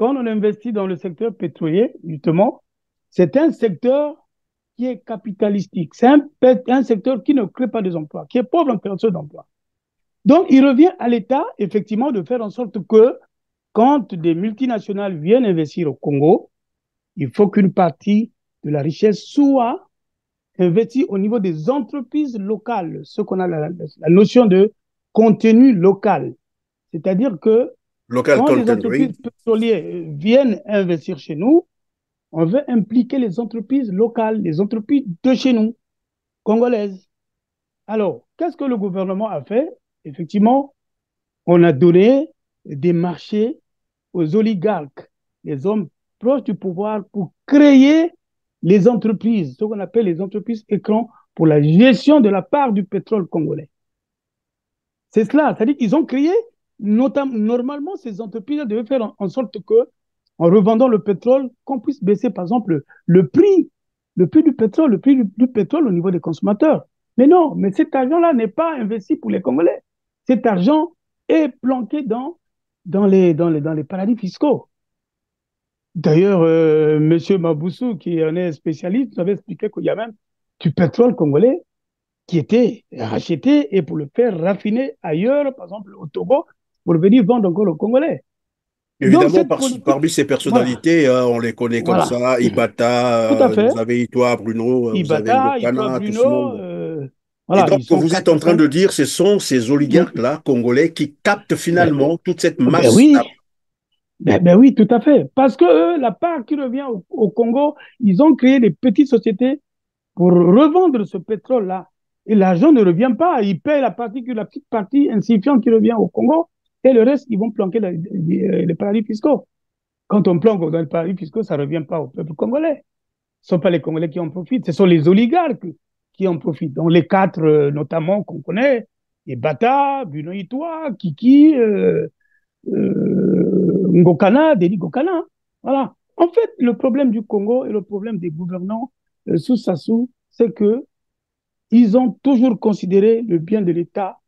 quand on investit dans le secteur pétrolier, justement, c'est un secteur qui est capitalistique. C'est un secteur qui ne crée pas des emplois, qui est pauvre en création d'emplois. Donc, il revient à l'État, effectivement, de faire en sorte que quand des multinationales viennent investir au Congo, il faut qu'une partie de la richesse soit investie au niveau des entreprises locales, ce qu'on a la notion de contenu local. C'est-à-dire que Local quand les content, entreprises oui. pétrolières viennent investir chez nous, on veut impliquer les entreprises locales, les entreprises de chez nous, congolaises. Alors, qu'est-ce que le gouvernement a fait? Effectivement, on a donné des marchés aux oligarques, les hommes proches du pouvoir, pour créer les entreprises, ce qu'on appelle les entreprises écrans, pour la gestion de la part du pétrole congolais. C'est cela, c'est-à-dire qu'ils ont créé, normalement, ces entreprises devaient faire en sorte que, en revendant le pétrole, qu'on puisse baisser, par exemple, le prix du pétrole, le prix du pétrole au niveau des consommateurs. Mais non, mais cet argent-là n'est pas investi pour les Congolais. Cet argent est planqué dans les paradis fiscaux. D'ailleurs, M. Maboussou, qui en est spécialiste, nous avait expliqué qu'il y a même du pétrole congolais qui était racheté et pour le faire raffiner ailleurs, par exemple au Togo, pour venir vendre encore aux Congolais. Donc, Évidemment, cette politique, parmi ces voilà, personnalités, on les connaît comme voilà, ça. tout à Ibata, fait. vous avez Itoa, Bruno, vous avez Ibata, Itoa Ngokana, tout ce Bruno, monde. Et voilà, donc, ils sont vous êtes 4 en ou train 5. de dire, ce sont ces oligarques-là, congolais, qui captent Ben, finalement toute cette ben masse. oui, ben oui, tout à fait. Parce que la part qui revient au Congo, ils ont créé des petites sociétés pour revendre ce pétrole-là. Et l'argent ne revient pas. Ils payent la petite partie insignifiante qui revient au Congo. Et le reste, ils vont planquer les paradis fiscaux. Quand on planque dans les paradis fiscaux, ça ne revient pas au peuple congolais. Ce ne sont pas les Congolais qui en profitent, ce sont les oligarques qui en profitent. Donc les quatre, notamment, qu'on connaît, les Bata, Bruno Itoa, Kiki, Ngokana, Denis Ngokana. Voilà. En fait, le problème du Congo et le problème des gouvernants sous Sassou, c'est que ils ont toujours considéré le bien de l'État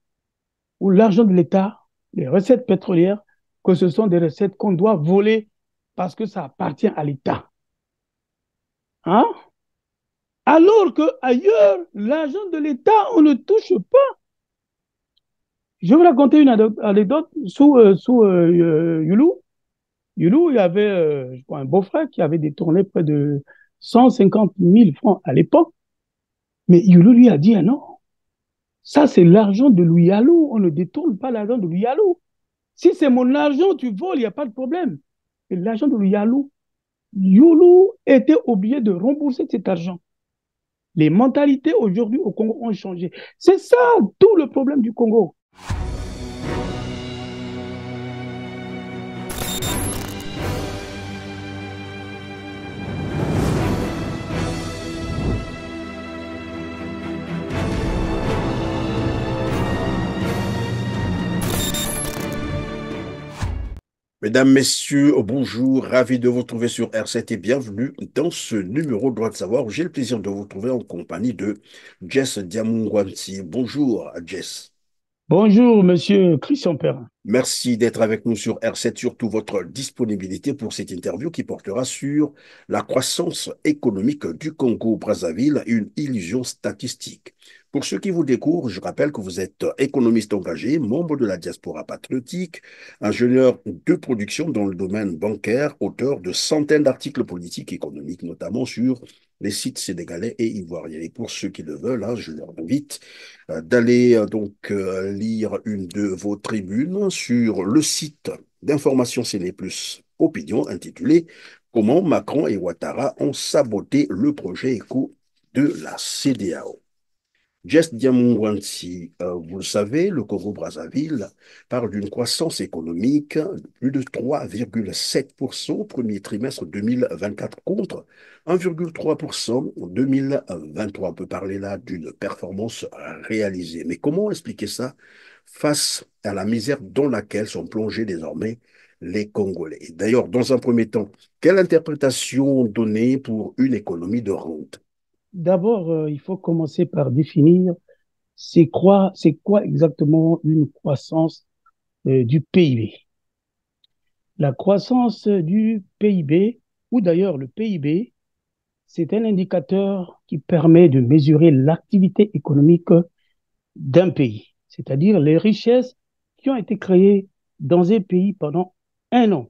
ou l'argent de l'État, les recettes pétrolières, que ce sont des recettes qu'on doit voler parce que ça appartient à l'État. Hein? Alors qu'ailleurs, l'argent de l'État, on ne touche pas. Je vais vous raconter une anecdote sous Yulou. Yulou, il y avait je crois, un beau-frère qui avait détourné près de 150 000 francs à l'époque. Mais Yulou lui a dit, ah non, ça c'est l'argent de Louis Alou. On ne détourne pas l'argent de Louis Alou. Si c'est mon argent, tu voles, il n'y a pas de problème. Et l'argent de Yalou, Youlou était obligé de rembourser cet argent. Les mentalités aujourd'hui au Congo ont changé. C'est ça tout le problème du Congo. Mesdames, Messieurs, bonjour, ravi de vous trouver sur R7 et bienvenue dans ce numéro Droit de savoir. J'ai le plaisir de vous trouver en compagnie de Jess Diamungwanti. Bonjour, Jess. Bonjour, monsieur Christian Perrin. Merci d'être avec nous sur R7, surtout votre disponibilité pour cette interview qui portera sur la croissance économique du Congo-Brazzaville, une illusion statistique. Pour ceux qui vous découvrent, je rappelle que vous êtes économiste engagé, membre de la diaspora patriotique, ingénieur de production dans le domaine bancaire, auteur de centaines d'articles politiques et économiques, notamment sur les sites sénégalais et ivoiriens. Et pour ceux qui le veulent, hein, je leur invite d'aller lire une de vos tribunes sur le site d'information Séné Plus Opinion intitulé Comment Macron et Ouattara ont saboté le projet éco de la CEDEAO. Jess Diamungwansi, vous le savez, le Congo-Brazzaville parle d'une croissance économique de plus de 3,7% au premier trimestre 2024 contre 1,3% en 2023. On peut parler là d'une performance réalisée. Mais comment expliquer ça face à la misère dans laquelle sont plongés désormais les Congolais? D'ailleurs, dans un premier temps, quelle interprétation donner pour une économie de rente? D'abord, il faut commencer par définir c'est quoi exactement une croissance du PIB. la croissance du PIB, ou d'ailleurs le PIB, c'est un indicateur qui permet de mesurer l'activité économique d'un pays, c'est-à-dire les richesses qui ont été créées dans un pays pendant un an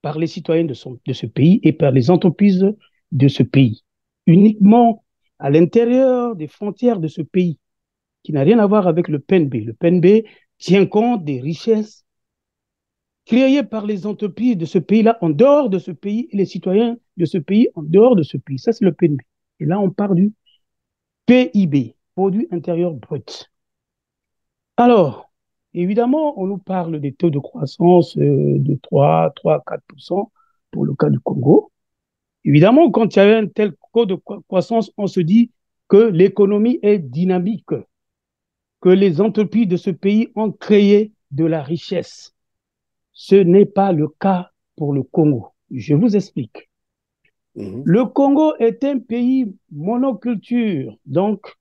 par les citoyens de ce pays et par les entreprises de ce pays, uniquement à l'intérieur des frontières de ce pays, qui n'a rien à voir avec le PNB. Le PNB tient compte des richesses créées par les entreprises de ce pays-là en dehors de ce pays et les citoyens de ce pays en dehors de ce pays. Ça, c'est le PNB. Et là, on parle du PIB, produit intérieur brut. Alors, évidemment, on nous parle des taux de croissance de 3, 4% pour le cas du Congo. Évidemment, quand il y a un tel taux de croissance, on se dit que l'économie est dynamique, que les entreprises de ce pays ont créé de la richesse. Ce n'est pas le cas pour le Congo. Je vous explique. Le Congo est un pays monoculture, donc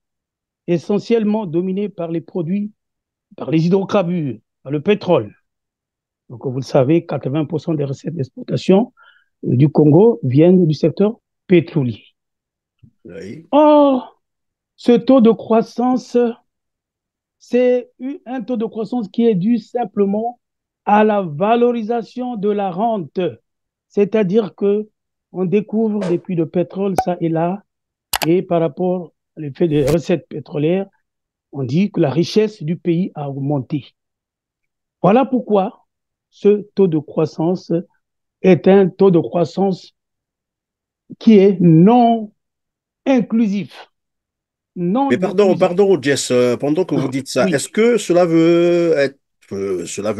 essentiellement dominé par les produits, par les hydrocarbures, par le pétrole. Donc, vous le savez, 80% des recettes d'exportation du Congo viennent du secteur pétrolier. Oui. Or, ce taux de croissance, c'est un taux de croissance qui est dû simplement à la valorisation de la rente. C'est-à-dire qu'on découvre des puits de pétrole, ça et là, et par rapport à l'effet des recettes pétrolières, on dit que la richesse du pays a augmenté. Voilà pourquoi ce taux de croissance est un taux de croissance qui est non inclusif. Mais pardon, Jess, pendant que vous dites ça, Oui. est-ce que cela veut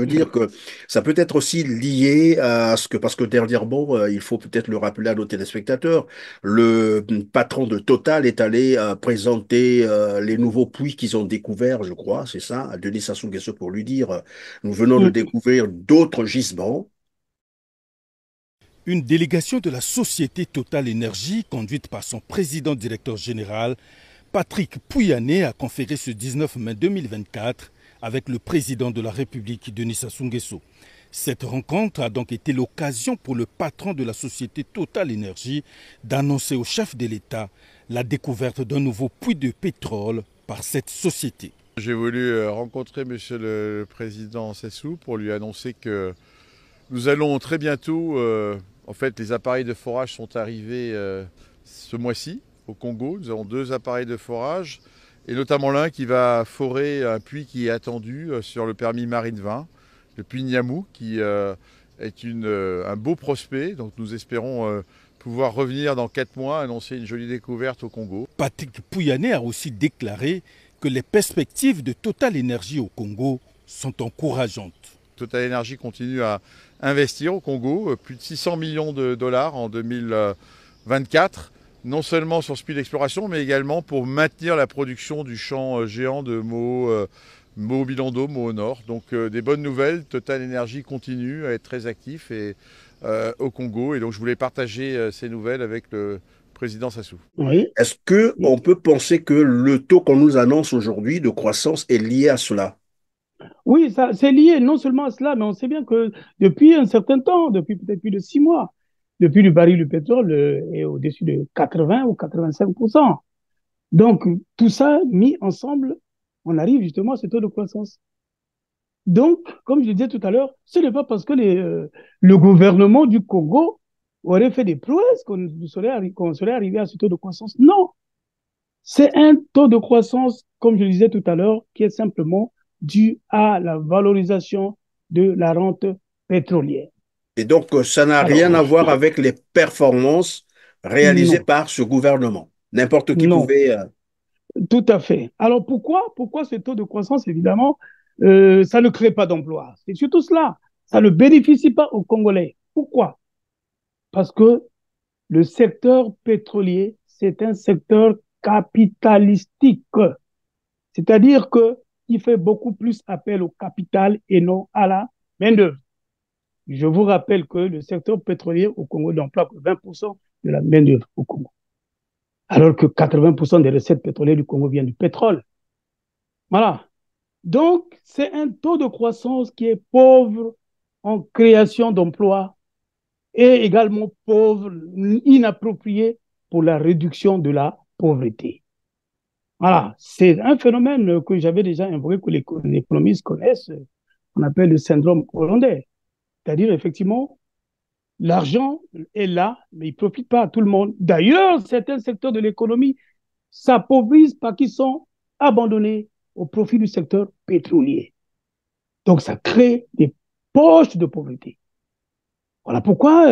dire que ça peut être aussi lié à ce que, parce que dernièrement, il faut peut-être le rappeler à nos téléspectateurs, le patron de Total est allé présenter les nouveaux puits qu'ils ont découverts, je crois, c'est ça, à Denis Sassou Nguesso pour lui dire, nous venons de découvrir d'autres gisements. Une délégation de la société Total Énergie, conduite par son président directeur général, Patrick Pouyanné, a conféré ce 19 mai 2024 avec le président de la République, Denis Sassou Nguesso. Cette rencontre a donc été l'occasion pour le patron de la société Total Énergie d'annoncer au chef de l'État la découverte d'un nouveau puits de pétrole par cette société. J'ai voulu rencontrer monsieur le président Sassou pour lui annoncer que nous allons très bientôt, en fait les appareils de forage sont arrivés ce mois-ci au Congo. Nous avons 2 appareils de forage et notamment l'un qui va forer un puits qui est attendu sur le permis Marine 20, le puits Nyamou, qui est un beau prospect. Donc nous espérons pouvoir revenir dans 4 mois, annoncer une jolie découverte au Congo. Patrick Pouyanné a aussi déclaré que les perspectives de Total Énergie au Congo sont encourageantes. Total Énergie continue à investir au Congo, plus de 600 millions de dollars en 2024, non seulement sur ce puits d'exploration, mais également pour maintenir la production du champ géant de Moho-Bilando, Moho Nord. Donc des bonnes nouvelles, Total Énergie continue à être très actif au Congo, et donc je voulais partager ces nouvelles avec le président Sassou. Oui. Est-ce qu'on peut penser que le taux qu'on nous annonce aujourd'hui de croissance est lié à cela? Oui, c'est lié non seulement à cela, mais on sait bien que depuis un certain temps, depuis peut-être plus de 6 mois, depuis le baril de pétrole est au-dessus de 80 ou 85%. Donc, tout ça mis ensemble, on arrive justement à ce taux de croissance. Donc, comme je le disais tout à l'heure, ce n'est pas parce que le gouvernement du Congo aurait fait des prouesses qu'on serait arrivé à ce taux de croissance. Non, c'est un taux de croissance, comme je le disais tout à l'heure, qui est simplement dû à la valorisation de la rente pétrolière. Et donc, ça n'a Alors, rien à voir avec les performances réalisées non, par ce gouvernement. N'importe qui non, pouvait... tout à fait. Alors pourquoi ce taux de croissance, évidemment, ça ne crée pas d'emploi. C'est surtout cela. Ça ne bénéficie pas aux Congolais. Pourquoi? Parce que le secteur pétrolier, c'est un secteur capitalistique. C'est-à-dire qu'il fait beaucoup plus appel au capital et non à la main-d'œuvre. Je vous rappelle que le secteur pétrolier au Congo n'emploie que 20% de la main-d'œuvre au Congo, alors que 80% des recettes pétrolières du Congo viennent du pétrole. Voilà. Donc, c'est un taux de croissance qui est pauvre en création d'emplois et également pauvres, inappropriés pour la réduction de la pauvreté. Voilà, c'est un phénomène que j'avais déjà invoqué, que les économistes connaissent, qu'on appelle le syndrome hollandais. C'est-à-dire, effectivement, l'argent est là, mais il ne profite pas à tout le monde. D'ailleurs, certains secteurs de l'économie s'appauvrissent parce qu'ils sont abandonnés au profit du secteur pétrolier. Donc, ça crée des poches de pauvreté. Voilà pourquoi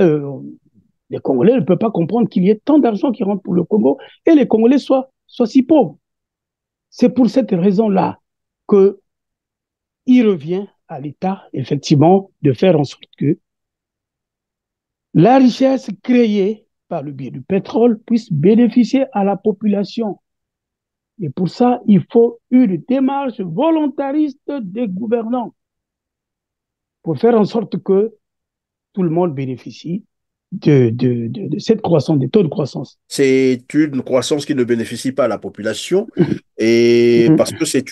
les Congolais ne peuvent pas comprendre qu'il y ait tant d'argent qui rentre pour le Congo et les Congolais soient si pauvres. C'est pour cette raison-là qu'il revient à l'État, effectivement, de faire en sorte que la richesse créée par le biais du pétrole puisse bénéficier à la population. Et pour ça, il faut une démarche volontariste des gouvernants pour faire en sorte que tout le monde bénéficie de cette croissance, des taux de croissance. C'est une croissance qui ne bénéficie pas à la population et parce que c'est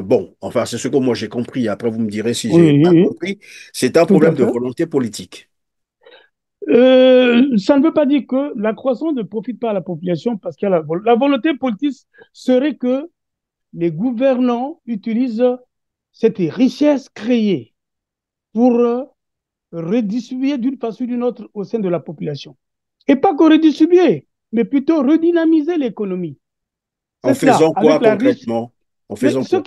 bon, enfin, c'est ce que moi j'ai compris. Après, vous me direz si j'ai Oui, pas oui, compris. C'est un tout à problème de fait. volonté politique. Ça ne veut pas dire que la croissance ne profite pas à la population parce que la volonté politique serait que les gouvernants utilisent cette richesse créée pour redistribuer d'une façon ou d'une autre au sein de la population. Et pas que redistribuer, mais plutôt redynamiser l'économie. En C'est cela, faisant quoi avec la riche. concrètement? En Mais faisant quoi?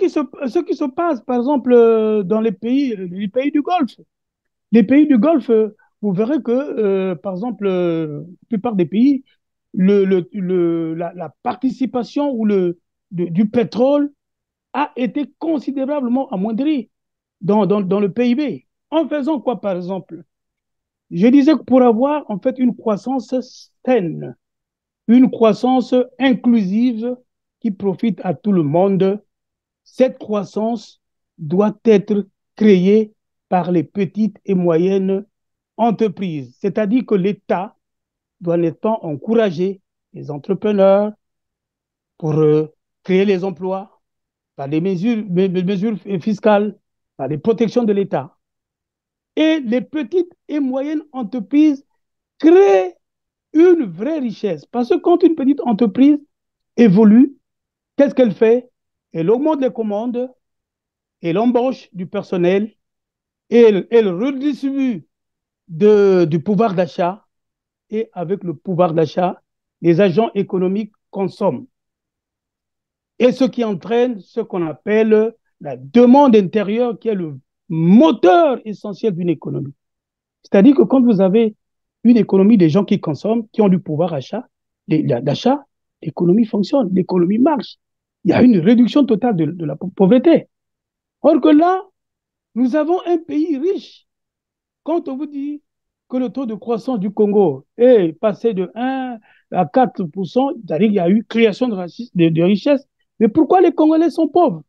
ce qui se passe, par exemple, dans les pays du Golfe, les pays du Golfe, vous verrez que, par exemple, la plupart des pays, la participation du pétrole a été considérablement amoindrie dans le PIB. En faisant quoi, par exemple? Je disais que pour avoir en fait une croissance saine, une croissance inclusive qui profite à tout le monde, cette croissance doit être créée par les petites et moyennes entreprises. C'est-à-dire que l'État doit nettement encourager les entrepreneurs pour créer les emplois par des mesures fiscales, par des protections de l'État. Et les petites et moyennes entreprises créent une vraie richesse. Parce que quand une petite entreprise évolue, qu'est-ce qu'elle fait? Elle augmente les commandes, elle embauche du personnel et elle redistribue du pouvoir d'achat. Et avec le pouvoir d'achat, les agents économiques consomment. Et ce qui entraîne ce qu'on appelle la demande intérieure, qui est le moteur essentiel d'une économie. C'est-à-dire que quand vous avez une économie des gens qui consomment, qui ont du pouvoir d'achat, l'économie fonctionne, l'économie marche. Il y a une réduction totale de la pauvreté. Or que là, nous avons un pays riche. Quand on vous dit que le taux de croissance du Congo est passé de 1 à 4%, c'est-à-dire qu'il y a eu création de richesses. Mais pourquoi les Congolais sont pauvres?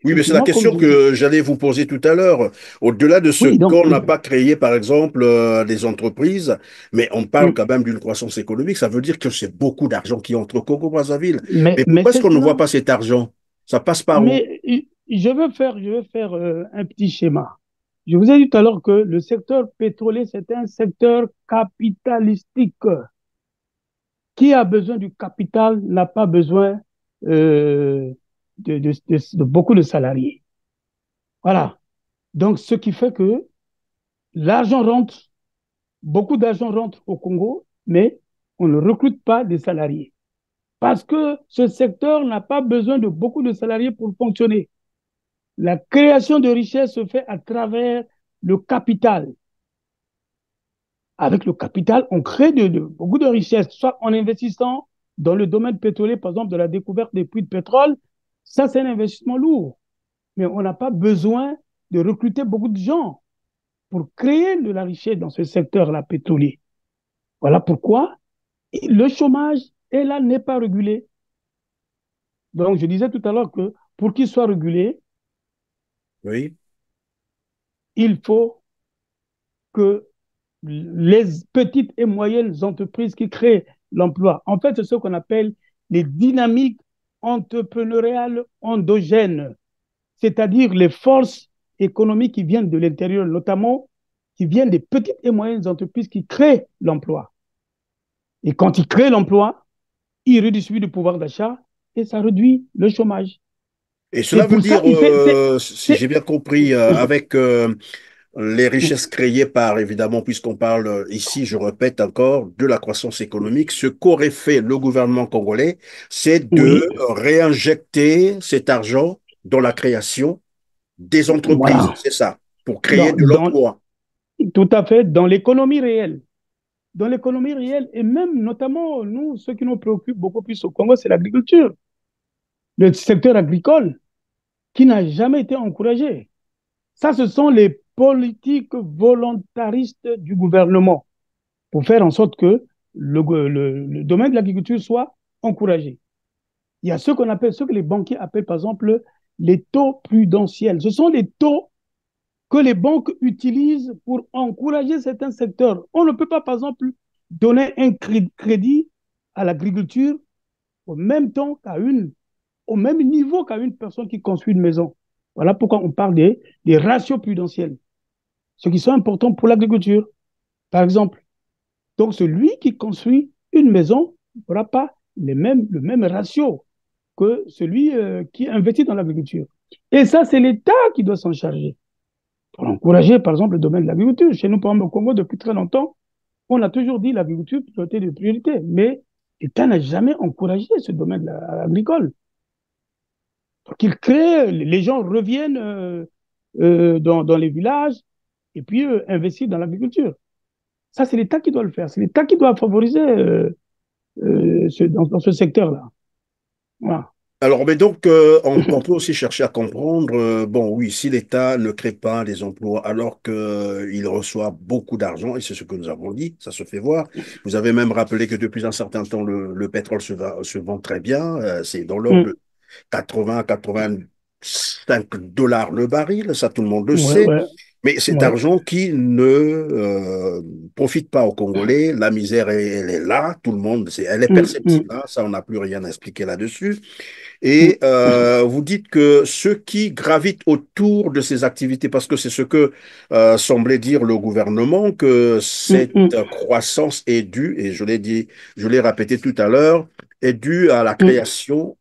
Oui, mais c'est la Effectivement, comme question je vous dis. que j'allais vous poser tout à l'heure. Au-delà de ce Oui, donc, qu'on n'a pas créé, par exemple, des entreprises, mais on parle quand même d'une croissance économique, ça veut dire que c'est beaucoup d'argent qui entre au Congo-Brazzaville. Mais mais pourquoi est-ce c'est qu'on ne voit cela. pas cet argent? Ça passe par où? Mais je veux faire un petit schéma. Je vous ai dit tout à l'heure que le secteur pétrolier, c'est un secteur capitalistique. Qui a besoin du capital n'a pas besoin euh, de beaucoup de salariés. Voilà. Donc, ce qui fait que l'argent rentre, beaucoup d'argent rentre au Congo, mais on ne recrute pas des salariés. Parce que ce secteur n'a pas besoin de beaucoup de salariés pour fonctionner. La création de richesse se fait à travers le capital. Avec le capital, on crée beaucoup de richesses, soit en investissant dans le domaine pétrolier, par exemple, de la découverte des puits de pétrole. Ça, c'est un investissement lourd. Mais on n'a pas besoin de recruter beaucoup de gens pour créer de la richesse dans ce secteur-là pétrolier. Voilà pourquoi le chômage est là, n'est pas régulé. Donc, je disais tout à l'heure que pour qu'il soit régulé, Oui. il faut que les petites et moyennes entreprises qui créent l'emploi, en fait, c'est ce qu'on appelle les dynamiques entrepreneuriales endogènes, c'est-à-dire les forces économiques qui viennent de l'intérieur, notamment qui viennent des petites et moyennes entreprises qui créent l'emploi. Et quand ils créent l'emploi, ils redistribuent le pouvoir d'achat et ça réduit le chômage. Et Et cela veut pour ça, dire, si j'ai bien compris, avec les richesses créées par, évidemment, puisqu'on parle ici, je répète encore, de la croissance économique, ce qu'aurait fait le gouvernement congolais, c'est oui, de réinjecter cet argent dans la création des entreprises, voilà, c'est ça, pour créer dans, de dans, l'emploi. tout à fait dans l'économie réelle. Dans l'économie réelle, et même notamment, nous, ce qui nous préoccupe beaucoup plus au Congo, c'est l'agriculture, le secteur agricole qui n'a jamais été encouragé. Ça, ce sont les politiques volontaristes du gouvernement pour faire en sorte que le domaine de l'agriculture soit encouragé. Il y a ce qu'on appelle, ce que les banquiers appellent par exemple les taux prudentiels. Ce sont les taux que les banques utilisent pour encourager certains secteurs. On ne peut pas, par exemple, donner un crédit à l'agriculture au même temps au même niveau qu'à une personne qui construit une maison. Voilà pourquoi on parle des ratios prudentiels, ce qui sont importants pour l'agriculture. Par exemple, donc celui qui construit une maison n'aura pas le même ratio que celui qui investit dans l'agriculture. Et ça, c'est l'État qui doit s'en charger pour encourager, par exemple, le domaine de l'agriculture. Chez nous, par exemple, au Congo, depuis très longtemps, on a toujours dit l'agriculture priorité de priorité, mais l'État n'a jamais encouragé ce domaine agricole. Donc, il crée, les gens reviennent dans les villages et puis investissent dans l'agriculture. Ça, c'est l'État qui doit le faire. C'est l'État qui doit favoriser dans ce secteur-là. Voilà. Alors, mais donc, on peut aussi chercher à comprendre, bon, oui, si l'État ne crée pas les emplois alors qu'il reçoit beaucoup d'argent, et c'est ce que nous avons dit, ça se fait voir. Vous avez même rappelé que depuis un certain temps, le pétrole se vend très bien, c'est dans l'ordre Mm. de 80 à 85 dollars le baril, ça tout le monde le Ouais, sait. ouais, Mais cet ouais. argent qui ne profite pas aux Congolais, la misère, elle est là, tout le monde, elle est Mm, perceptible, mm, hein, ça on n'a plus rien à expliquer là-dessus. mm, Et vous dites que ceux qui gravitent autour de ces activités, parce que c'est ce que semblait dire le gouvernement, que mm, cette mm, croissance est due, et je l'ai dit, je l'ai répété tout à l'heure, est due à la mm. création,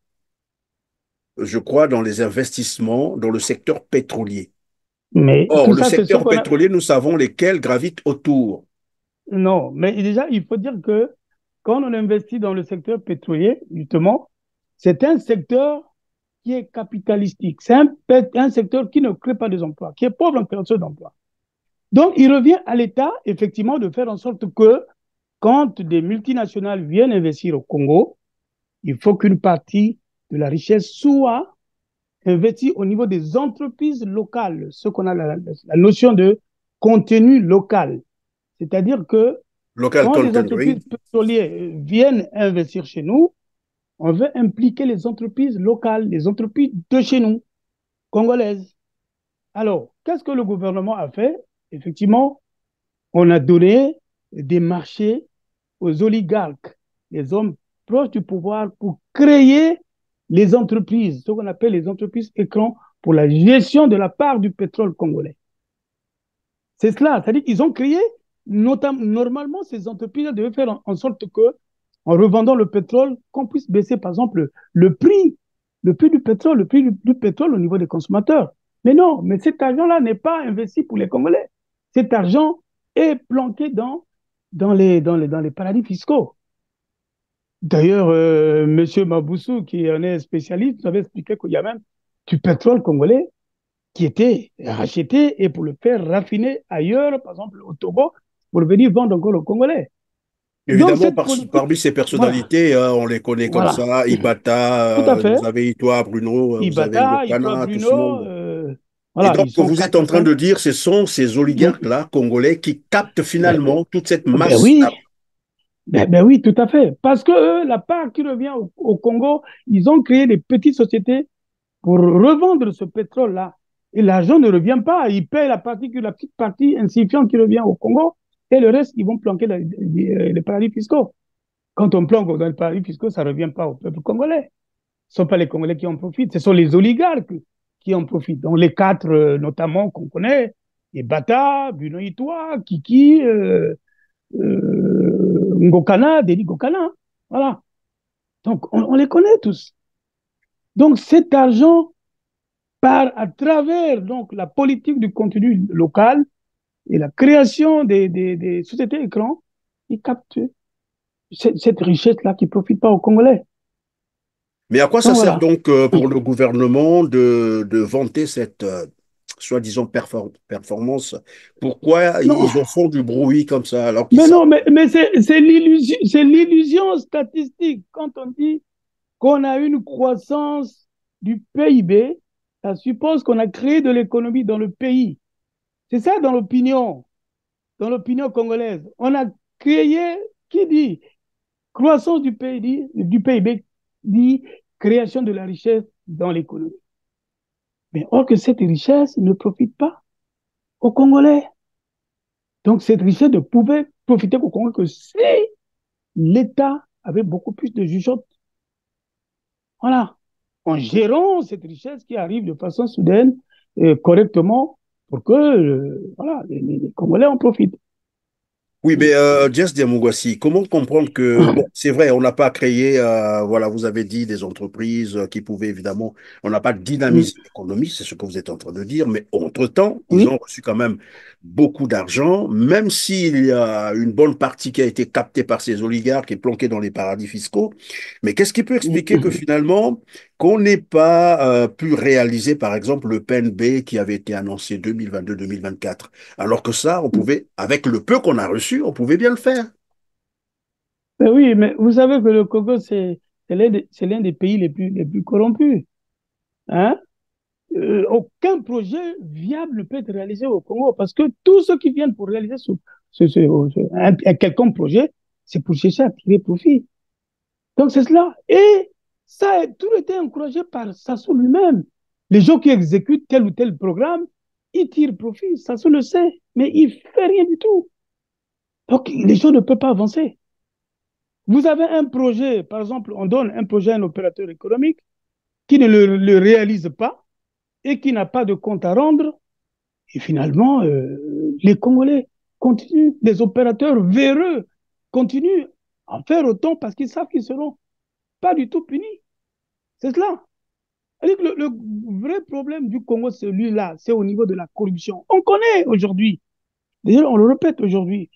je crois, dans les investissements dans le secteur pétrolier. Mais Or, tout le ça, c'est ce secteur qu'on a. pétrolier, nous savons lesquels gravitent autour. Non, mais déjà, il faut dire que quand on investit dans le secteur pétrolier, justement, c'est un secteur qui est capitalistique. C'est un secteur qui ne crée pas des emplois, qui est pauvre en création d'emplois. Donc, il revient à l'État, effectivement, de faire en sorte que quand des multinationales viennent investir au Congo, il faut qu'une partie de la richesse soit investie au niveau des entreprises locales, ce qu'on a la notion de contenu local. C'est-à-dire que Local quand les content, oui. entreprises pétrolières viennent investir chez nous, on veut impliquer les entreprises locales, les entreprises de chez nous, congolaises. Alors, qu'est-ce que le gouvernement a fait? Effectivement, on a donné des marchés aux oligarques, les hommes proches du pouvoir, pour créer les entreprises, ce qu'on appelle les entreprises écrans, pour la gestion de la part du pétrole congolais. C'est cela, c'est-à-dire qu'ils ont créé, normalement, ces entreprises devaient faire en sorte que, en revendant le pétrole, qu'on puisse baisser, par exemple, le prix du pétrole, le prix du pétrole au niveau des consommateurs. Mais non, mais cet argent-là n'est pas investi pour les Congolais. Cet argent est planqué dans les paradis fiscaux. D'ailleurs, M. Maboussou, qui en est spécialiste, nous avait expliqué qu'il y a même du pétrole congolais qui était racheté et pour le faire raffiner ailleurs, par exemple au Togo, pour le venir vendre encore aux Congolais. Donc, Évidemment, cette politique, parmi ces voilà, personnalités, on les connaît comme voilà, ça. tout à Ibata, fait. vous avez Itoa, Bruno, vous avez Ibata, Itoa Ngokana, tout ce Bruno, monde. Et voilà, donc, ils sont vous êtes quatre en ou train cinq. de dire, ce sont ces oligarques-là, congolais, qui captent Ben, finalement toute cette ben masse. oui, ben oui, tout à fait. Parce que la part qui revient au Congo, ils ont créé des petites sociétés pour revendre ce pétrole-là. Et l'argent ne revient pas. Ils payent la petite partie insignifiante qui revient au Congo et le reste, ils vont planquer les paradis fiscaux. Quand on planque dans les paradis fiscaux, ça ne revient pas au peuple congolais. Ce ne sont pas les Congolais qui en profitent, ce sont les oligarques qui en profitent. Donc les quatre, notamment, qu'on connaît, les Bata, Bruno Itoa, Kiki, Ngokana, Denis Ngokana. Voilà. Donc, on les connaît tous. Donc, cet argent part à travers donc, la politique du contenu local et la création des sociétés écrans, ils captent cette richesse-là qui ne profite pas aux Congolais. Mais à quoi ça Donc, sert voilà. donc pour le gouvernement de vanter cette soi-disant performance? Pourquoi Non, ils en font du bruit comme ça alors qu'ils mais savent? non, mais c'est l'illusion statistique. Quand on dit qu'on a une croissance du PIB, ça suppose qu'on a créé de l'économie dans le pays. C'est ça dans l'opinion congolaise. On a créé, qui dit croissance du PIB, dit création de la richesse dans l'économie. Mais or que cette richesse ne profite pas aux Congolais. Donc cette richesse ne pouvait profiter qu'aux Congolais que si l'État avait beaucoup plus de jugeote. Voilà. En gérant cette richesse qui arrive de façon soudaine, correctement, pour que voilà, les Congolais en profitent. Oui, mais Jess Diamogwassi, comment comprendre que, bon, c'est vrai, on n'a pas créé, voilà, vous avez dit des entreprises qui pouvaient évidemment, on n'a pas dynamisé l'économie, c'est ce que vous êtes en train de dire, mais entre-temps, ils Oui. ont reçu quand même beaucoup d'argent, même s'il y a une bonne partie qui a été captée par ces oligarques et planquée dans les paradis fiscaux. Mais qu'est-ce qui peut expliquer que finalement, qu'on n'ait pas pu réaliser, par exemple, le PNB qui avait été annoncé 2022-2024? Alors que ça, on pouvait, avec le peu qu'on a reçu, on pouvait bien le faire. Ben oui, mais vous savez que le Congo, c'est l'un des pays les plus corrompus. Hein? Aucun projet viable ne peut être réalisé au Congo parce que tous ceux qui viennent pour réaliser un quelconque projet, c'est pour chercher à tirer profit. Donc c'est cela. Et ça a tout été encouragé par Sassou lui-même. Les gens qui exécutent tel ou tel programme, ils tirent profit. Sassou le sait, mais il ne fait rien du tout. Donc les gens ne peuvent pas avancer. Vous avez un projet, par exemple, on donne un projet à un opérateur économique qui ne le réalise pas et qui n'a pas de compte à rendre. Et finalement, les Congolais continuent, les opérateurs véreux continuent à en faire autant parce qu'ils savent qu'ils ne seront pas du tout punis. C'est cela. Le vrai problème du Congo, celui-là, c'est au niveau de la corruption. On connaît aujourd'hui, d'ailleurs on le répète aujourd'hui,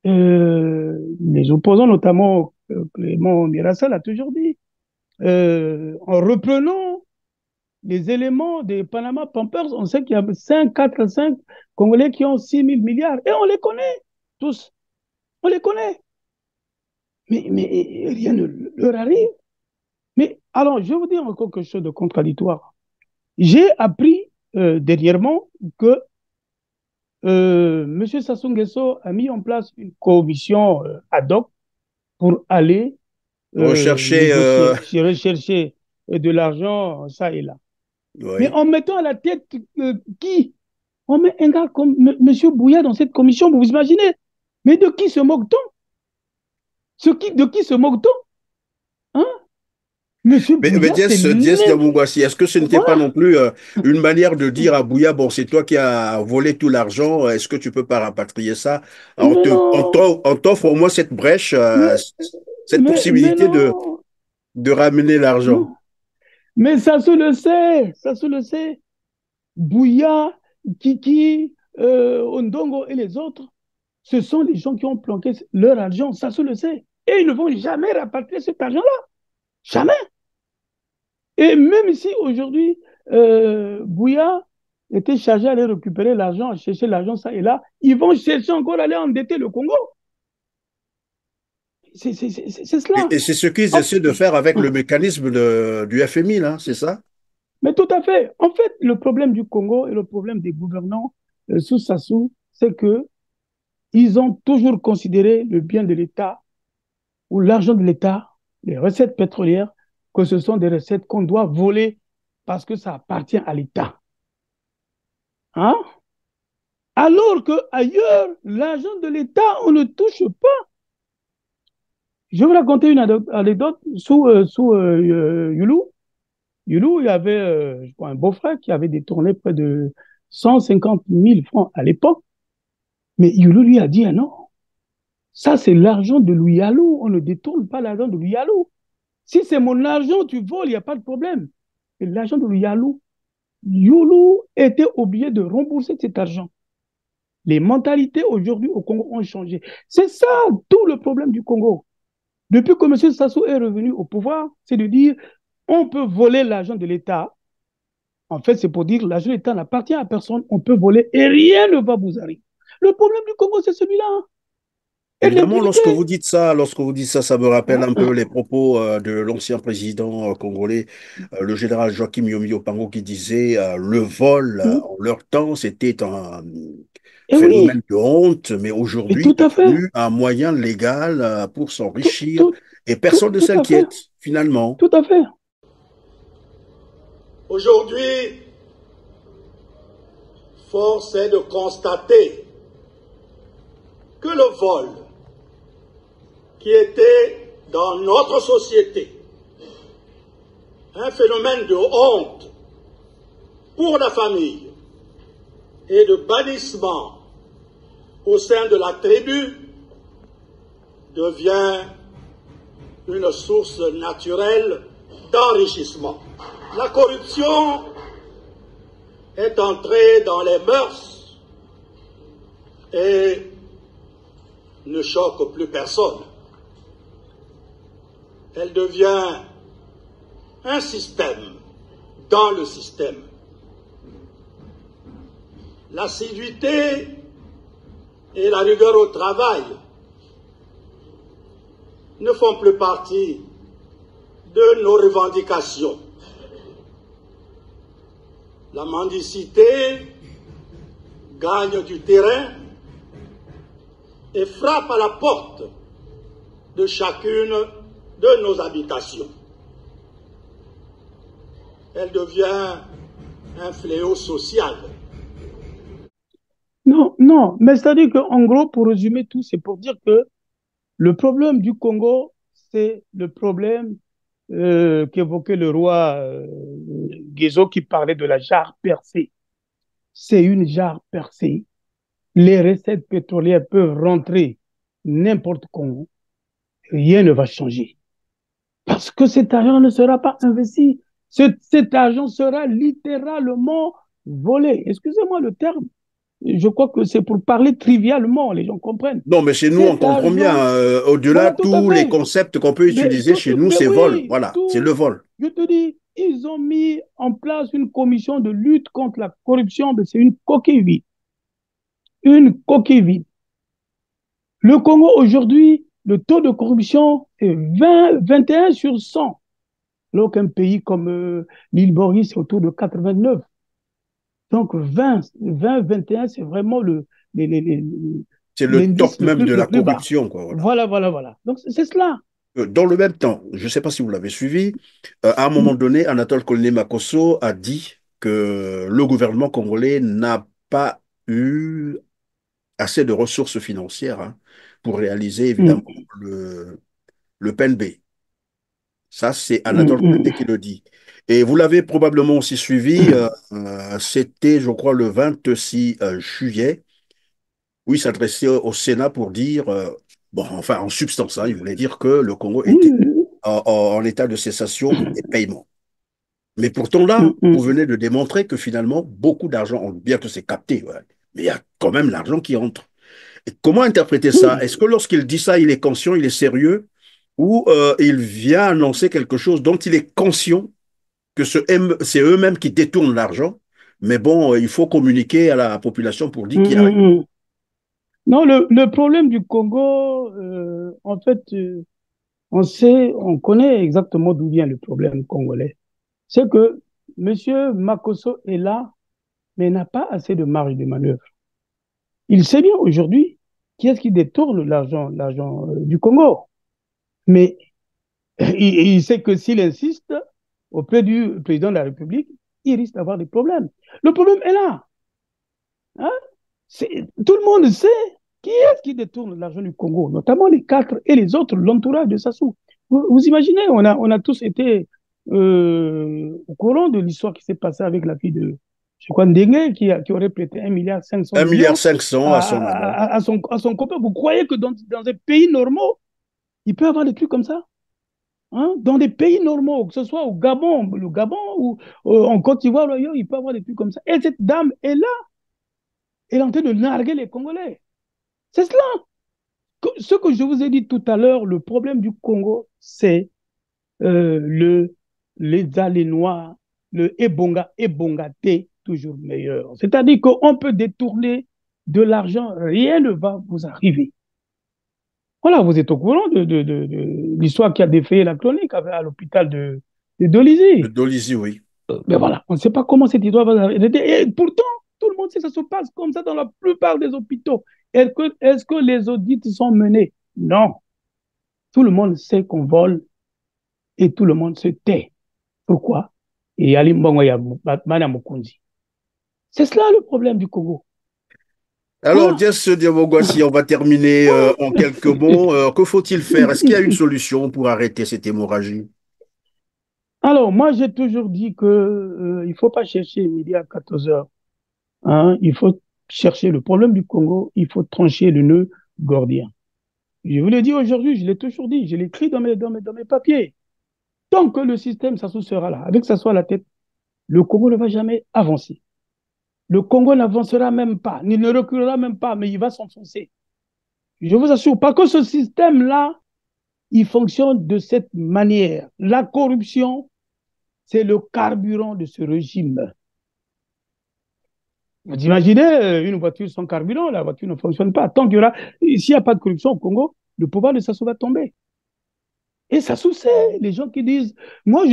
les opposants, notamment Clément Mirassa l'a toujours dit, en reprenant les éléments des Panama Papers, on sait qu'il y a 5, 4, 5 Congolais qui ont 6 000 milliards. Et on les connaît tous. On les connaît. Mais rien ne leur arrive. Mais alors, je vais vous dire encore quelque chose de contradictoire. J'ai appris dernièrement que M. Sassou Nguesso a mis en place une commission ad hoc pour aller Rechercher, négocier, rechercher de l'argent, ça et là. Mais oui. en mettant à la tête qui? On met un gars comme M. Bouya dans cette commission, vous vous imaginez? Mais de qui se moque-t-on? De qui se moque-t-on? Hein? Monsieur Mais Bouya, c'est Diès l'un. Diamogwassi, est-ce que ce n'était pas non Voilà. plus une manière de dire à Bouya, bon, c'est toi qui as volé tout l'argent, est-ce que tu peux pas rapatrier ça? Mais non. On t'offre au moins cette brèche, Mais, cette mais possibilité non. de ramener l'argent. Non. Mais ça se le sait. Ça se le sait. Bouya, Kiki, Ondongo et les autres, ce sont les gens qui ont planqué leur argent. Ça se le sait. Et ils ne vont jamais rapatrier cet argent-là. Jamais. Et même si aujourd'hui, Bouya était chargé d'aller récupérer l'argent, à chercher l'argent, ça et là, ils vont chercher encore à aller endetter le Congo. C'est cela. Et c'est ce qu'ils En- essaient de faire avec le mécanisme du FMI, là, c'est ça? Mais tout à fait. En fait, le problème du Congo et le problème des gouvernants sous Sassou, c'est que ils ont toujours considéré le bien de l'État ou l'argent de l'État, les recettes pétrolières, que ce sont des recettes qu'on doit voler parce que ça appartient à l'État. Hein? Alors qu'ailleurs, l'argent de l'État, on ne touche pas. Je vais vous raconter une anecdote sous Youlou. Youlou, il y avait je crois, un beau-frère qui avait détourné près de 150 000 francs à l'époque. Mais Youlou lui a dit, ah non, ça c'est l'argent de Louis Alou. On ne détourne pas l'argent de Louis Alou. Si c'est mon argent, tu voles, il n'y a pas de problème. Et l'argent de Louis Alou, Youlou était obligé de rembourser cet argent. Les mentalités aujourd'hui au Congo ont changé. C'est ça tout le problème du Congo. Depuis que M. Sassou est revenu au pouvoir, c'est de dire on peut voler l'argent de l'État. En fait, c'est pour dire que l'argent de l'État n'appartient à personne. On peut voler et rien ne va vous arriver. Le problème du Congo, c'est celui-là. Et Évidemment, l'impunité. lorsque vous dites ça, ça me rappelle un peu les propos de l'ancien président congolais, le général Joachim Yomio Pango, qui disait le vol en leur temps, c'était un Et oui, phénomène de honte, mais et aujourd'hui tout à fait. devenu un moyen légal pour Tout, s'enrichir tout, et personne ne tout à fait. s'inquiète finalement. Tout à fait. Aujourd'hui, force est de constater que le vol qui était dans notre société un phénomène de honte pour la famille et de bannissement au sein de la tribu devient une source naturelle d'enrichissement. La corruption est entrée dans les mœurs et ne choque plus personne. Elle devient un système dans le système. L'assiduité et la rigueur au travail ne font plus partie de nos revendications. La mendicité gagne du terrain et frappe à la porte de chacune de nos habitations. Elle devient un fléau social. Non, non, mais c'est-à-dire qu'en gros, pour résumer tout, c'est pour dire que le problème du Congo, c'est le problème qu'évoquait le roi Guézo qui parlait de la jarre percée. C'est une jarre percée. Les recettes pétrolières peuvent rentrer n'importe comment. Rien ne va changer. Parce que cet argent ne sera pas investi. Cet argent sera littéralement volé. Excusez-moi le terme. Je crois que c'est pour parler trivialement, les gens comprennent. Non, mais chez nous, on Cet comprend bien. argent, Au-delà, voilà, tout à tous les fait. concepts qu'on peut utiliser chez nous, Mais c'est vol. oui, Voilà, c'est le tout, vol. je te dis, ils ont mis en place une commission de lutte contre la corruption, mais c'est une coquille vide. Une coquille vide. Le Congo, aujourd'hui, le taux de corruption est 21 sur 100. Alors qu'un pays comme l'île Maurice, c'est autour de 89. Donc 21, c'est vraiment C'est le l'indice top même de le la plus bas. corruption, quoi. Voilà. Voilà, voilà, voilà. Donc c'est cela. Dans le même temps, je ne sais pas si vous l'avez suivi, à un moment donné, Anatole Kolné Makosso a dit que le gouvernement congolais n'a pas eu assez de ressources financières pour réaliser évidemment Mm, le PNB. Ça, c'est mm, Anatole Kolné mm. qui le dit. Et vous l'avez probablement aussi suivi, c'était, je crois, le 26 juillet, où il s'adressait au Sénat pour dire, bon, enfin, en substance, il voulait dire que le Congo était Mm, en état de cessation des paiements. Mais pourtant, là, mm, vous mm. venez de démontrer que finalement, beaucoup d'argent, bien que c'est capté, ouais, mais il y a quand même l'argent qui entre. Et comment interpréter ça? Oui. Est-ce que lorsqu'il dit ça, il est conscient, il est sérieux, ou il vient annoncer quelque chose dont il est conscient que c'est eux-mêmes qui détournent l'argent, mais bon, il faut communiquer à la population pour dire Mm, qu'il y a rien. mm, mm. Non, le problème du Congo, en fait, on connaît exactement d'où vient le problème congolais. C'est que M. Makosso est là, mais n'a pas assez de marge de manœuvre. Il sait bien aujourd'hui qui est-ce qui détourne l'argent du Congo. Mais il sait que s'il insiste auprès du président de la République, il risque d'avoir des problèmes. Le problème est là. Hein? Tout le monde sait qui est-ce qui détourne l'argent du Congo, notamment les quatre et les autres, l'entourage de Sassou. Vous imaginez, on a tous été au courant de l'histoire qui s'est passée avec la fille de, je crois, Ndengue, qui aurait prêté 1,5 1,5 milliard milliard à son maman. à son copain. Vous croyez que dans des pays normaux, il peut y avoir des trucs comme ça? Hein? Dans des pays normaux, que ce soit au Gabon, le Gabon ou en Côte d'Ivoire, il peut y avoir des trucs comme ça. Et cette dame est là, elle est en train de narguer les Congolais. C'est cela. Ce que je vous ai dit tout à l'heure, le problème du Congo, c'est les allées noires, le ebongaté, toujours meilleur. C'est-à-dire qu'on peut détourner de l'argent, rien ne va vous arriver. Voilà, vous êtes au courant de l'histoire qui a défrayé la chronique à l'hôpital de Le Dolisie. Dolisie, oui. Mais voilà, on ne sait pas comment cette histoire va arriver. Et pourtant, tout le monde sait que ça se passe comme ça dans la plupart des hôpitaux. Est-ce que les audits sont menés? Non. Tout le monde sait qu'on vole et tout le monde se tait. Pourquoi? Et Ali Mbongo Batman Mokunzi. C'est cela le problème du Congo. Alors, Voilà. Dias Diabogwasi, on va terminer en quelques mots. Que faut-il faire? Est-ce qu'il y a une solution pour arrêter cette hémorragie? Alors, moi, j'ai toujours dit que il ne faut pas chercher midi à 14 heures. Hein. Il faut chercher le problème du Congo, il faut trancher le nœud gordien. Je vous l'ai dit aujourd'hui, je l'ai toujours dit, je l'ai écrit dans mes papiers. Tant que le système Sassou sera là, avec Sassou à la tête, le Congo ne va jamais avancer. Le Congo n'avancera même pas, il ne reculera même pas, mais il va s'enfoncer. Je vous assure, parce que ce système-là, il fonctionne de cette manière. La corruption, c'est le carburant de ce régime. Vous imaginez une voiture sans carburant, la voiture ne fonctionne pas. Tant qu'il y aura, s'il n'y a pas de corruption au Congo, le pouvoir de Sassou va tomber. Et Sassou, c'est les gens qui disent, moi,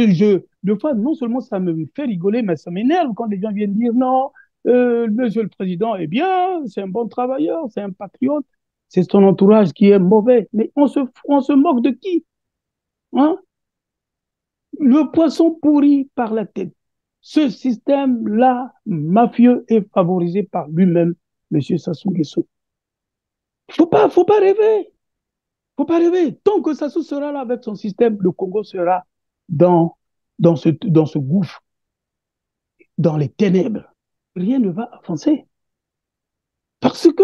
deux fois, non seulement ça me fait rigoler, mais ça m'énerve quand les gens viennent dire non, monsieur le président est bien, c'est un bon travailleur, c'est un patriote, c'est son entourage qui est mauvais. Mais on se moque de qui? Hein? Le poisson pourri par la tête. Ce système-là, mafieux, est favorisé par lui-même, M. Sassou Nguesso. Faut pas rêver. Faut pas rêver. Tant que Sassou sera là avec son système, le Congo sera dans, dans ce gouffre, dans les ténèbres. Rien ne va avancer. Parce que,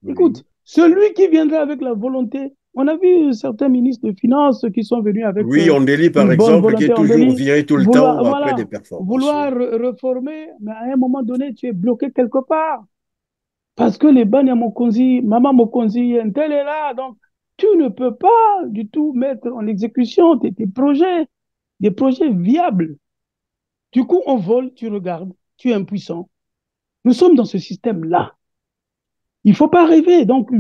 Oui. écoute, celui qui viendra avec la volonté, on a vu certains ministres de Finances qui sont venus avec Oui, Ondeli, par une bonne exemple, qui est volonté en toujours Delhi, viré tout le vouloir, temps après des voilà, performances. Oui. vouloir reformer, mais à un moment donné, tu es bloqué quelque part. Parce que les Banya Mokonzi, Maman Mokonzi, un tel est là, donc tu ne peux pas du tout mettre en exécution tes projets, des projets viables. Du coup, on vole, tu regardes, tu es impuissant. Nous sommes dans ce système-là. Il ne faut pas rêver. Donc,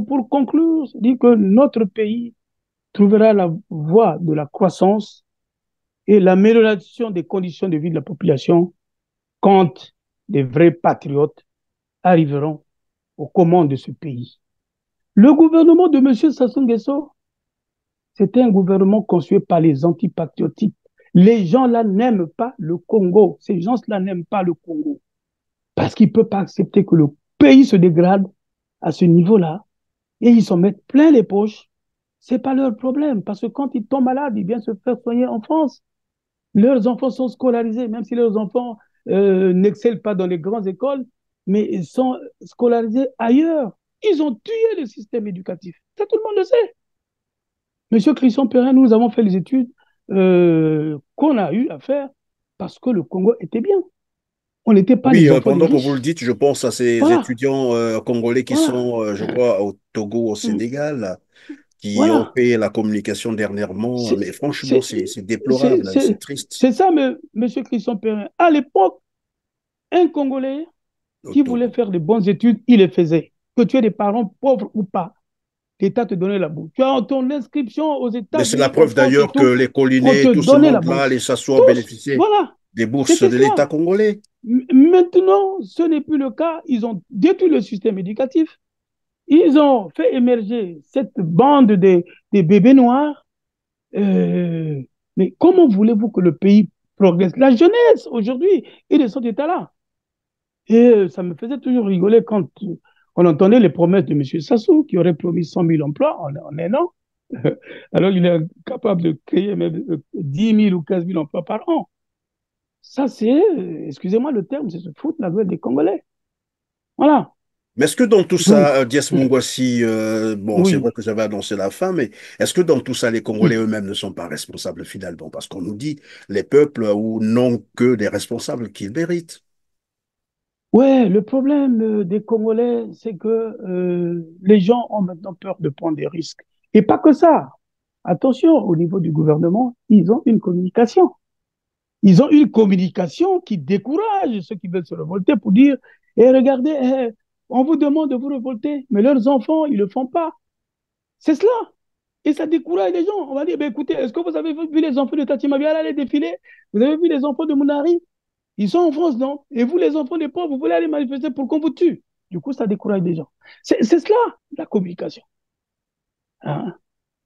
pour conclure, je dis que notre pays trouvera la voie de la croissance et l'amélioration des conditions de vie de la population quand des vrais patriotes arriveront aux commandes de ce pays. Le gouvernement de M. Sassou Nguesso, c'était un gouvernement construit par les antipatriotiques. Les gens là n'aiment pas le Congo. Ces gens-là n'aiment pas le Congo. Parce qu'ils ne peuvent pas accepter que le pays se dégrade à ce niveau-là. Et ils s'en mettent plein les poches. Ce n'est pas leur problème. Parce que quand ils tombent malades, ils viennent se faire soigner en France. Leurs enfants sont scolarisés, même si leurs enfants n'excellent pas dans les grandes écoles, mais ils sont scolarisés ailleurs. Ils ont tué le système éducatif. Ça, tout le monde le sait. Monsieur Christian Perrin, nous avons fait les études qu'on a eu à faire parce que le Congo était bien. On n'était pas Oui, les enfants des pendant que vous le riches. dites, je pense à ces Voilà, étudiants congolais qui voilà, sont, je crois, au Togo, au Sénégal, qui ont voilà. fait la communication dernièrement. C'est Mais franchement, c'est déplorable, hein, c'est triste. c'est ça, monsieur Christian Perrin. À l'époque, un Congolais Au qui voulait Togo. faire de bonnes études, il les faisait. Que tu aies des parents pauvres ou pas, l'État te donnait la bourse. Tu as ton inscription aux Mais c'est la États-Unis, en preuve France et d'ailleurs que tout, les on te Collinés, tout ce donnait la monde-là, les bourse. Sassou ont Tous, bénéficié voilà, des bourses c'était de l'État cela. congolais. Maintenant, ce n'est plus le cas. Ils ont détruit le système éducatif. Ils ont fait émerger cette bande des bébés noirs. Euh, mais comment voulez-vous que le pays progresse? La jeunesse, aujourd'hui, est de cet état-là. Et ça me faisait toujours rigoler quand on entendait les promesses de M. Sassou, qui aurait promis 100 000 emplois en un an. Alors il est capable de créer même 10 000 ou 15 000 emplois par an. Ça, c'est, excusez-moi le terme, c'est se foutre la gueule des Congolais. Voilà. Mais est-ce que dans tout Donc, ça, Dias Mungwassi, bon, c'est vrai oui. que j'avais annoncé la fin, mais est-ce que dans tout ça, les Congolais eux-mêmes ne sont pas responsables finalement? Parce qu'on nous dit, les peuples ou n'ont que des responsables qu'ils méritent. Ouais, le problème des Congolais, c'est que les gens ont maintenant peur de prendre des risques. Et pas que ça. Attention, au niveau du gouvernement, ils ont une communication. Ils ont une communication qui décourage ceux qui veulent se révolter pour dire, eh, regardez, on vous demande de vous révolter, mais leurs enfants, ils ne le font pas. C'est cela. Et ça décourage les gens. On va dire, ben, écoutez, est-ce que vous avez vu les enfants de Tati Mabiala aller défiler? Vous avez vu les enfants de Mounari? Ils sont en France, non? Et vous, les enfants des pauvres, vous voulez aller manifester pour qu'on vous tue? Du coup, ça décourage les gens. C'est cela, la communication. Hein?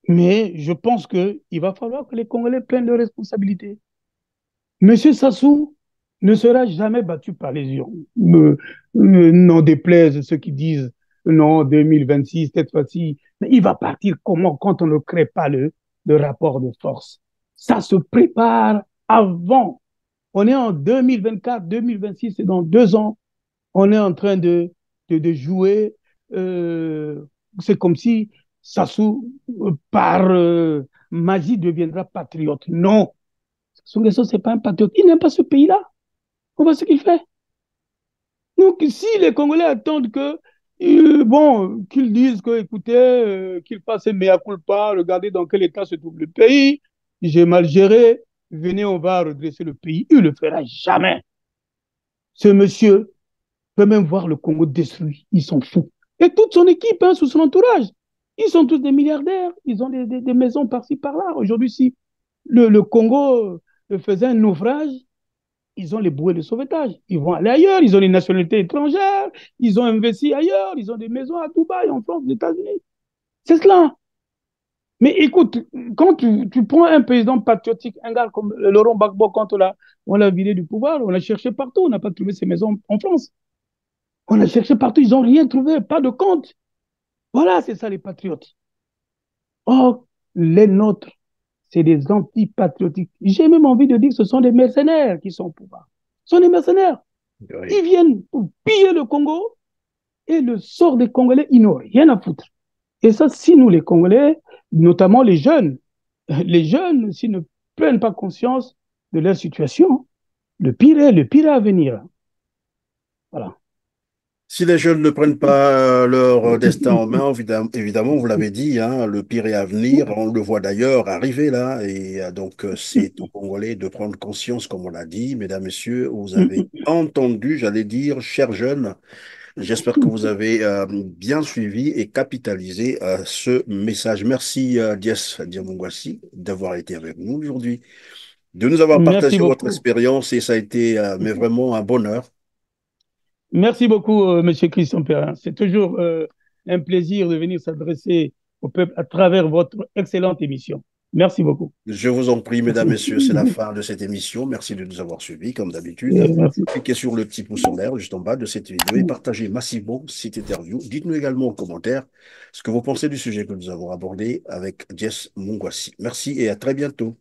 Mais je pense qu'il va falloir que les Congolais prennent leurs responsabilités. Monsieur Sassou ne sera jamais battu par les urnes. N'en déplaise ceux qui disent non, 2026, cette fois-ci. Mais il va partir comment quand on ne crée pas le rapport de force? Ça se prépare avant. On est en 2024, 2026, c'est dans 2 ans. On est en train de jouer. C'est comme si Sassou, par magie, deviendra patriote. Non, Sassou Nguesso, ce n'est pas un patriote. Il n'aime pas ce pays-là. On voit ce qu'il fait. Donc, si les Congolais attendent que, bon, qu'ils disent que, écoutez, qu'ils fassent un mea culpa, regardez dans quel état se trouve le pays, j'ai mal géré, venez, on va redresser le pays. Il ne le fera jamais. Ce monsieur peut même voir le Congo détruit. Ils sont fous. Et toute son équipe, hein, sous son entourage, ils sont tous des milliardaires. Ils ont des maisons par-ci, par-là. Aujourd'hui, si le Congo faisait un naufrage, ils ont les bouées de sauvetage. Ils vont aller ailleurs. Ils ont les nationalités étrangères. Ils ont investi ailleurs. Ils ont des maisons à Dubaï, en France, aux États-Unis. C'est cela. Mais écoute, quand tu prends un président patriotique, un gars comme Laurent Gbagbo, quand on l'a vidé du pouvoir, on l'a cherché partout. On n'a pas trouvé ses maisons en France. On a cherché partout, ils n'ont rien trouvé, pas de compte. Voilà, c'est ça les patriotes. Or, les nôtres, c'est des antipatriotiques. J'ai même envie de dire que ce sont des mercenaires qui sont au pouvoir. Ce sont des mercenaires. Oui. Ils viennent pour piller le Congo et le sort des Congolais, ils n'ont rien à foutre. Et ça, si nous, les Congolais, notamment les jeunes, s'ils ne prennent pas conscience de leur situation, le pire est à venir. Voilà. Si les jeunes ne prennent pas leur destin en main, évidemment, vous l'avez dit, hein, le pire est à venir. On le voit d'ailleurs arriver là. Et donc, c'est aux Congolais de prendre conscience, comme on l'a dit. Mesdames, Messieurs, vous avez entendu, j'allais dire, chers jeunes. J'espère que vous avez bien suivi et capitalisé ce message. Merci, Dias Diamongwassi, d'avoir été avec nous aujourd'hui, de nous avoir Merci partagé votre beaucoup. expérience et ça a été mais vraiment un bonheur. Merci beaucoup, Monsieur Christian Perrin. C'est toujours un plaisir de venir s'adresser au peuple à travers votre excellente émission. Merci beaucoup. Je vous en prie, mesdames, messieurs, c'est la fin de cette émission. Merci de nous avoir suivis, comme d'habitude. Merci. Cliquez sur le petit pouce en l'air juste en bas de cette vidéo et partagez massivement cette interview. Dites-nous également en commentaire ce que vous pensez du sujet que nous avons abordé avec Jess Mungwassi. Merci et à très bientôt.